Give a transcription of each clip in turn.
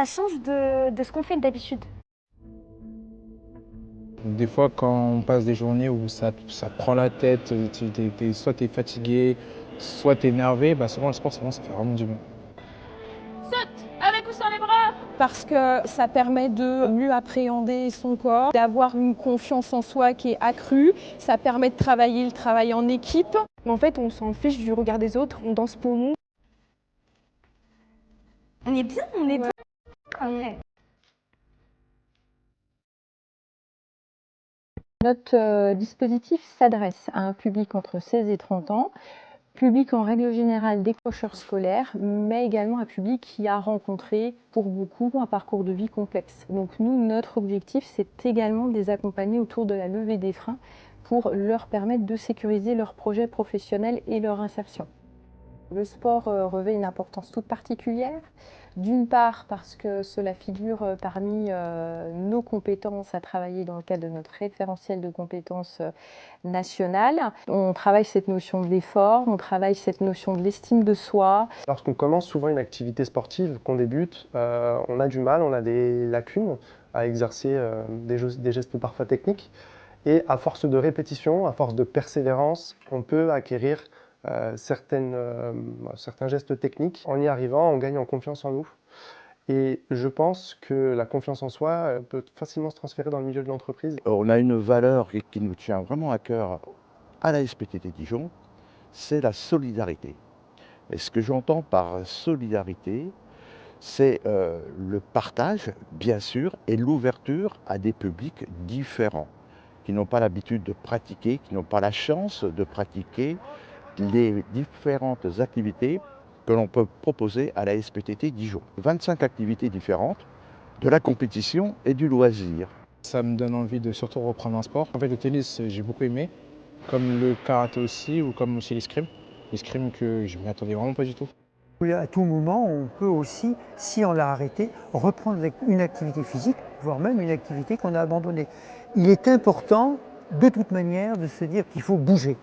ça change de ce qu'on fait d'habitude. Des fois, quand on passe des journées où ça prend la tête, soit tu es fatigué, soit tu es énervé, bah souvent le sport, ça fait vraiment du bien. Saute avec ou sans les bras. Parce que ça permet de mieux appréhender son corps, d'avoir une confiance en soi qui est accrue. Ça permet de travailler le travail en équipe. Mais en fait, on s'en fiche du regard des autres, on danse pour nous. On est bien, on est bien. Ouais. Notre dispositif s'adresse à un public entre 16 et 30 ans, public en règle générale décrocheurs scolaires, mais également un public qui a rencontré pour beaucoup un parcours de vie complexe. Donc nous, notre objectif, c'est également de les accompagner autour de la levée des freins pour leur permettre de sécuriser leur projet professionnel et leur insertion. Le sport revêt une importance toute particulière, d'une part parce que cela figure parmi nos compétences à travailler dans le cadre de notre référentiel de compétences nationales. On travaille cette notion de l'effort, on travaille cette notion de l'estime de soi. Lorsqu'on commence souvent une activité sportive, qu'on débute, on a du mal, on a des lacunes à exercer des gestes parfois techniques. Et à force de répétition, à force de persévérance, on peut acquérir certains gestes techniques. En y arrivant, on gagne en confiance en nous. Et je pense que la confiance en soi peut facilement se transférer dans le milieu de l'entreprise. On a une valeur qui nous tient vraiment à cœur à la SPTT Dijon, c'est la solidarité. Et ce que j'entends par solidarité, c'est le partage, bien sûr, et l'ouverture à des publics différents, qui n'ont pas l'habitude de pratiquer, qui n'ont pas la chance de pratiquer les différentes activités que l'on peut proposer à la SPTT Dijon. 25 activités différentes, de la compétition et du loisir. Ça me donne envie de surtout reprendre un sport. En fait, le tennis, j'ai beaucoup aimé, comme le karaté aussi, ou comme aussi l'escrime. L'escrime que je ne m'y attendais vraiment pas du tout. À tout moment, on peut aussi, si on l'a arrêté, reprendre une activité physique, voire même une activité qu'on a abandonnée. Il est important, de toute manière, de se dire qu'il faut bouger.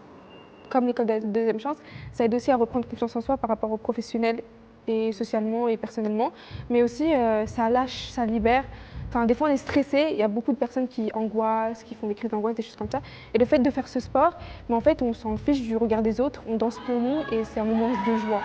Comme l'école de la deuxième chance, ça aide aussi à reprendre confiance en soi par rapport aux professionnels et socialement et personnellement. Mais aussi, ça lâche, ça libère. Enfin, des fois, on est stressé. Il y a beaucoup de personnes qui angoissent, qui font des crises d'angoisse, des choses comme ça. Et le fait de faire ce sport, mais en fait, on s'en fiche du regard des autres. On danse pour nous et c'est un moment de joie.